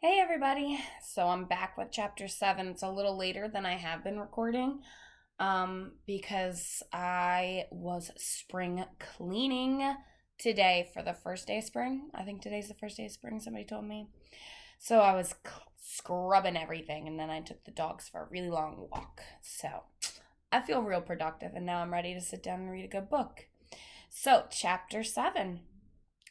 Hey everybody. So I'm back with chapter 7. It's a little later than I have been recording because I was spring cleaning today for the first day of spring. I think today's the first day of spring, somebody told me. So I was scrubbing everything and then I took the dogs for a really long walk. So I feel real productive and now I'm ready to sit down and read a good book. So, chapter 7.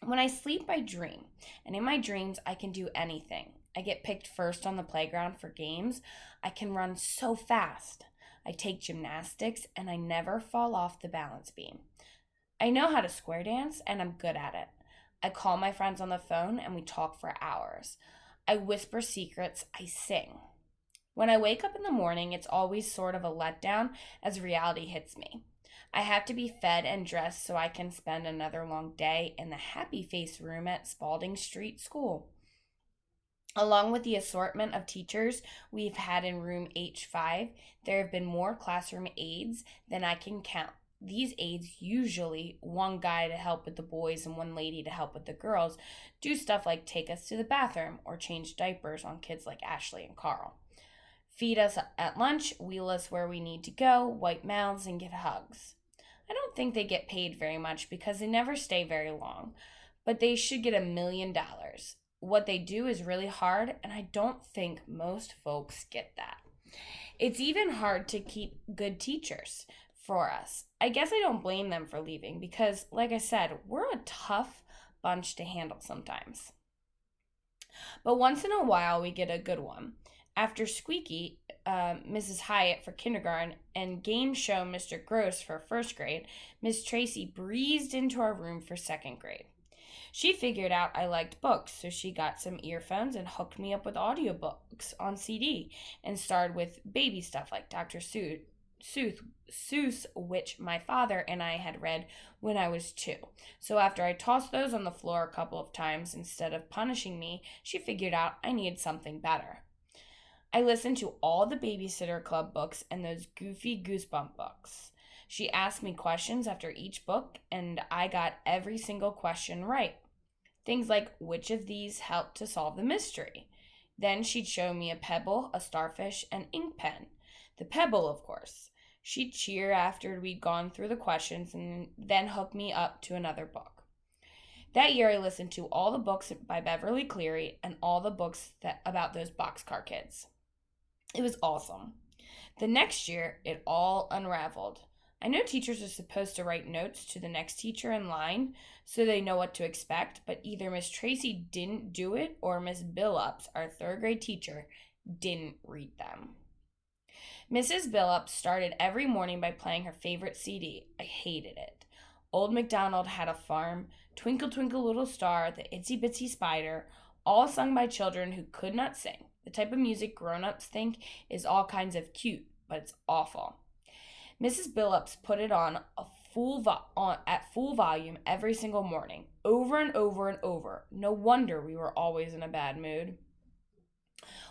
When I sleep, I dream, and in my dreams, I can do anything. I get picked first on the playground for games. I can run so fast. I take gymnastics, and I never fall off the balance beam. I know how to square dance, and I'm good at it. I call my friends on the phone, and we talk for hours. I whisper secrets. I sing. When I wake up in the morning, it's always sort of a letdown as reality hits me. I have to be fed and dressed so I can spend another long day in the happy face room at Spalding Street School. Along with the assortment of teachers we've had in room H5, there have been more classroom aides than I can count. These aides, usually one guy to help with the boys and one lady to help with the girls, do stuff like take us to the bathroom or change diapers on kids like Ashley and Carl. Feed us at lunch, wheel us where we need to go, wipe mouths, and give hugs. I don't think they get paid very much because they never stay very long, but they should get $1 million. What they do is really hard, and I don't think most folks get that. It's even hard to keep good teachers for us. I guess I don't blame them for leaving because, like I said, we're a tough bunch to handle sometimes. But once in a while, we get a good one. After Squeaky, Mrs. Hyatt for kindergarten, and Game Show Mr. Gross for first grade, Miss Tracy breezed into our room for second grade. She figured out I liked books, so she got some earphones and hooked me up with audiobooks on CD and started with baby stuff like Dr. Seuss, which my father and I had read when I was 2. So after I tossed those on the floor a couple of times instead of punishing me, she figured out I needed something better. I listened to all the Babysitter Club books and those goofy Goosebump books. She asked me questions after each book, and I got every single question right. Things like which of these helped to solve the mystery. Then she'd show me a pebble, a starfish, and ink pen. The pebble, of course. She'd cheer after we'd gone through the questions and then hook me up to another book. That year, I listened to all the books by Beverly Cleary and all the books about those boxcar kids. It was awesome. The next year, it all unraveled. I know teachers are supposed to write notes to the next teacher in line so they know what to expect, but either Miss Tracy didn't do it or Miss Billups, our third grade teacher, didn't read them. Mrs. Billups started every morning by playing her favorite CD. I hated it. Old MacDonald Had a Farm, Twinkle Twinkle Little Star, The Itsy Bitsy Spider, all sung by children who could not sing. The type of music grown-ups think is all kinds of cute, but it's awful. Mrs. Billups put it on at full volume every single morning, over and over and over. No wonder we were always in a bad mood.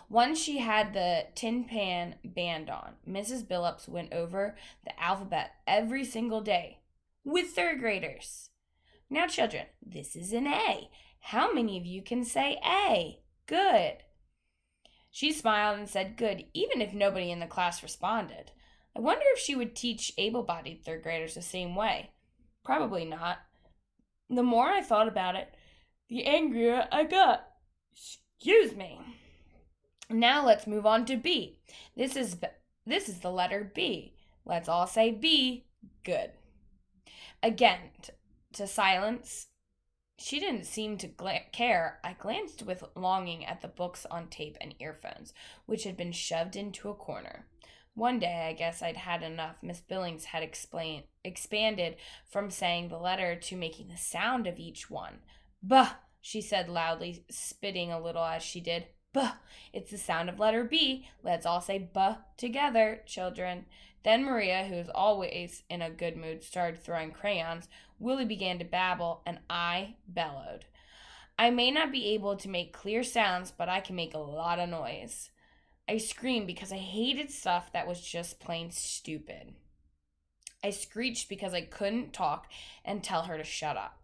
Once she had the Tin Pan Band on, Mrs. Billups went over the alphabet every single day with third graders. Now, children, this is an A. How many of you can say A? Good. She smiled and said good, even if nobody in the class responded. I wonder if she would teach able-bodied third graders the same way. Probably not. The more I thought about it, the angrier I got. Excuse me. Now let's move on to B. This is the letter B. Let's all say B. Good. Again, to silence. She didn't seem to care. I glanced with longing at the books on tape and earphones, which had been shoved into a corner. One day, I guess I'd had enough. Miss Billings had expanded from saying the letter to making the sound of each one. Bah, she said loudly, spitting a little as she did. Bah, it's the sound of letter B. Let's all say bah together, children. Then Maria, who was always in a good mood, started throwing crayons. Willie began to babble, and I bellowed. I may not be able to make clear sounds, but I can make a lot of noise. I screamed because I hated stuff that was just plain stupid. I screeched because I couldn't talk and tell her to shut up.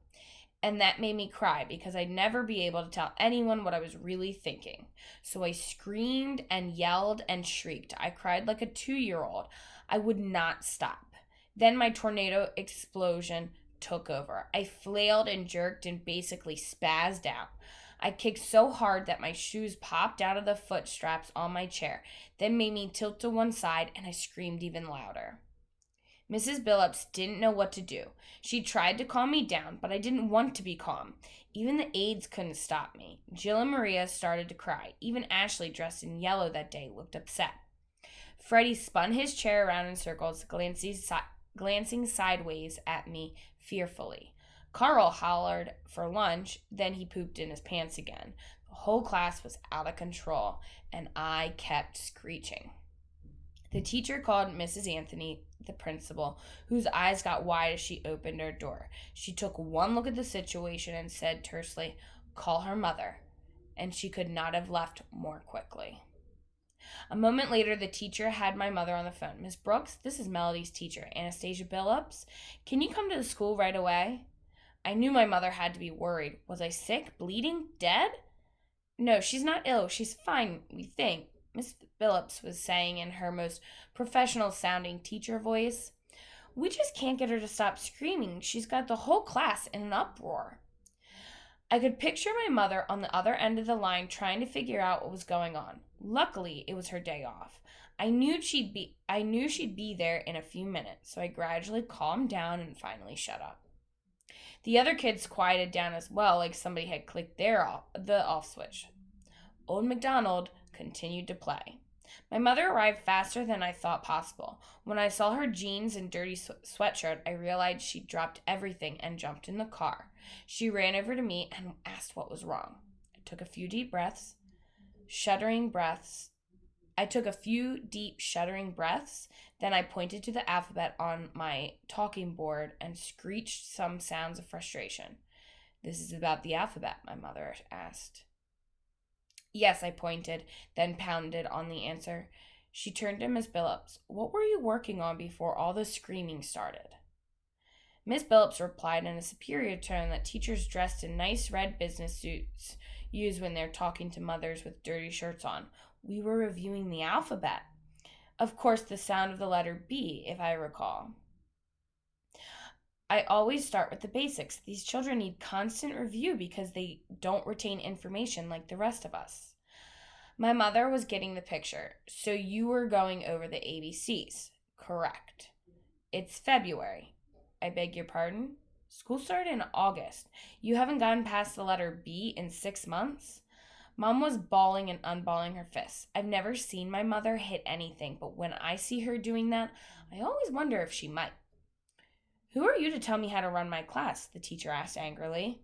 And that made me cry because I'd never be able to tell anyone what I was really thinking. So I screamed and yelled and shrieked. I cried like a 2-year-old. I would not stop. Then my tornado explosion took over. I flailed and jerked and basically spazzed out. I kicked so hard that my shoes popped out of the foot straps on my chair, then made me tilt to one side, and I screamed even louder. Mrs. Billups didn't know what to do. She tried to calm me down, but I didn't want to be calm. Even the aides couldn't stop me. Jill and Maria started to cry. Even Ashley, dressed in yellow that day, looked upset. Freddie spun his chair around in circles, glancing sideways at me fearfully. Carl hollered for lunch, then he pooped in his pants again. The whole class was out of control, and I kept screeching. The teacher called Mrs. Anthony, the principal, whose eyes got wide as she opened her door. She took one look at the situation and said tersely, "Call her mother." And she could not have left more quickly. A moment later, the teacher had my mother on the phone. "Miss Brooks, this is Melody's teacher, Anastasia Billups. Can you come to the school right away?" I knew my mother had to be worried. Was I sick, bleeding, dead? "No, she's not ill. She's fine, we think," Miss Billups was saying in her most professional-sounding teacher voice. "We just can't get her to stop screaming. She's got the whole class in an uproar." I could picture my mother on the other end of the line trying to figure out what was going on. Luckily, it was her day off. I knew she'd be there in a few minutes, so I gradually calmed down and finally shut up. The other kids quieted down as well, like somebody had clicked the off switch. Old MacDonald continued to play. My mother arrived faster than I thought possible. When I saw her jeans and dirty sweatshirt, I realized she'd dropped everything and jumped in the car. She ran over to me and asked what was wrong. I took a few deep, shuddering breaths. Then I pointed to the alphabet on my talking board and screeched some sounds of frustration. "This is about the alphabet?" my mother asked. "Yes," I pointed, then pounded on the answer. She turned to Miss Billups. "What were you working on before all the screaming started?" Miss Billups replied in a superior tone that teachers dressed in nice red business suits use when they're talking to mothers with dirty shirts on. "We were reviewing the alphabet. Of course, the sound of the letter B, if I recall. I always start with the basics. These children need constant review because they don't retain information like the rest of us." My mother was getting the picture. "So you were going over the ABCs. Correct. It's February. I beg your pardon? School started in August. You haven't gotten past the letter B in 6 months?" Mom was bawling and unballing her fists. I've never seen my mother hit anything, but when I see her doing that, I always wonder if she might. "Who are you to tell me how to run my class?" the teacher asked angrily.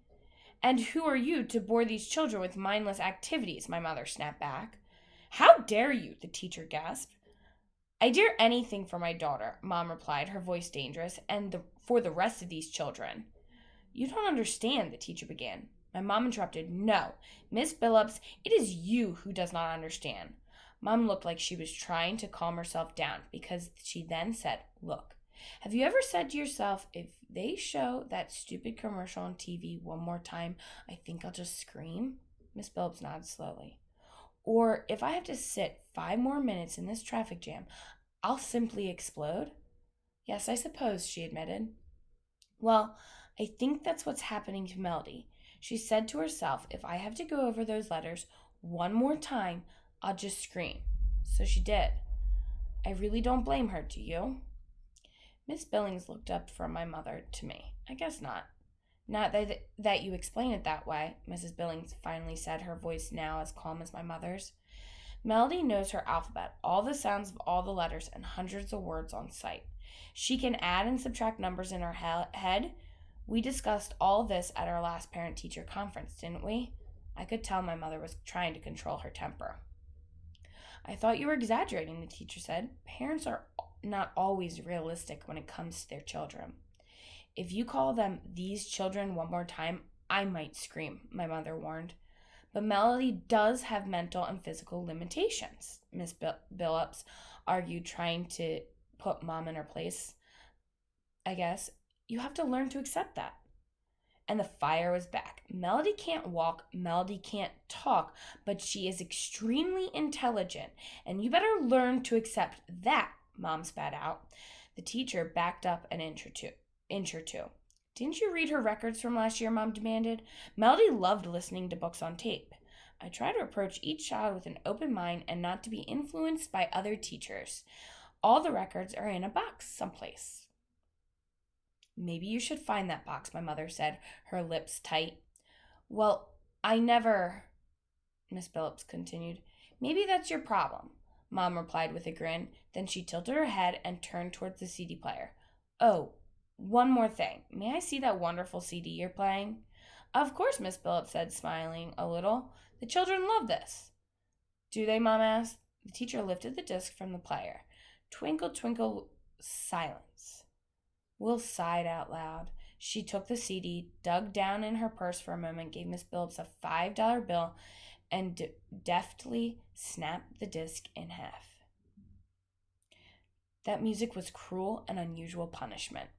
"And who are you to bore these children with mindless activities?" my mother snapped back. "How dare you?" the teacher gasped. "I dare anything for my daughter," Mom replied, her voice dangerous, "and for the rest of these children." "You don't understand," the teacher began. My mom interrupted. "No, Miss Billups, it is you who does not understand." Mom looked like she was trying to calm herself down because she then said, "Look, have you ever said to yourself, if they show that stupid commercial on TV one more time, I think I'll just scream?" Miss Billups nodded slowly. "Or if I have to sit 5 more minutes in this traffic jam, I'll simply explode?" "Yes, I suppose," she admitted. "Well, I think that's what's happening to Melody. She said to herself, if I have to go over those letters one more time, I'll just scream. So she did. I really don't blame her, do you?" Miss Billings looked up from my mother to me. "I guess not." "Not that you explain it that way," Mrs. Billings finally said, her voice now as calm as my mother's. "Melody knows her alphabet, all the sounds of all the letters, and hundreds of words on sight. She can add and subtract numbers in her head. We discussed all this at our last parent-teacher conference, didn't we?" I could tell my mother was trying to control her temper. "I thought you were exaggerating," the teacher said. "Parents are not always realistic when it comes to their children." "If you call them these children one more time, I might scream," my mother warned. "But Melody does have mental and physical limitations," Miss Billups argued, trying to put Mom in her place. "I guess you have to learn to accept that." And the fire was back. Melody can't walk, Melody can't talk, but she is extremely intelligent, and you better learn to accept that, Mom spat out. The teacher backed up an inch or two. Didn't you read her records from last year? Mom demanded. Melody loved listening to books on tape. I try to approach each child with an open mind and not to be influenced by other teachers. All the records are in a box someplace. Maybe you should find that box, my mother said, her lips tight. Well, I never, Miss Phillips continued. Maybe that's your problem, Mom replied with a grin. Then she tilted her head and turned towards the CD player. Oh, one more thing. May I see that wonderful CD you're playing? Of course, Miss Phillips said, smiling a little. The children love this. Do they, Mom asked. The teacher lifted the disc from the player. Twinkle, twinkle, silence. Will sighed out loud. She took the CD, dug down in her purse for a moment, gave Miss Phillips a $5 bill, and deftly snapped the disc in half. That music was cruel and unusual punishment.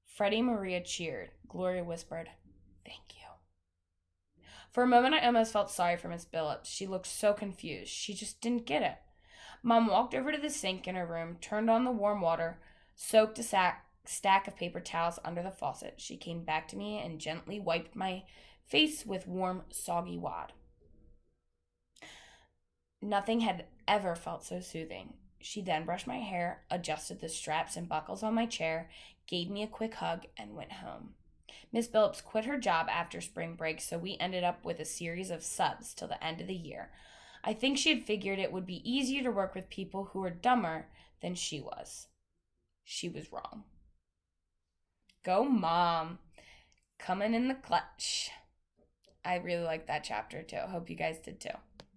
Freddie and Maria cheered. Gloria whispered, "Thank you." For a moment, I almost felt sorry for Miss Phillips. She looked so confused. She just didn't get it. Mom walked over to the sink in her room, turned on the warm water, soaked a stack of paper towels under the faucet. She came back to me and gently wiped my face with warm, soggy wad. Nothing had ever felt so soothing. She then brushed my hair, adjusted the straps and buckles on my chair, gave me a quick hug, and went home. Miss Phillips quit her job after spring break, so we ended up with a series of subs till the end of the year. I think she had figured it would be easier to work with people who were dumber than she was. She was wrong. Go, Mom. Coming in the clutch. I really liked that chapter too. Hope you guys did too.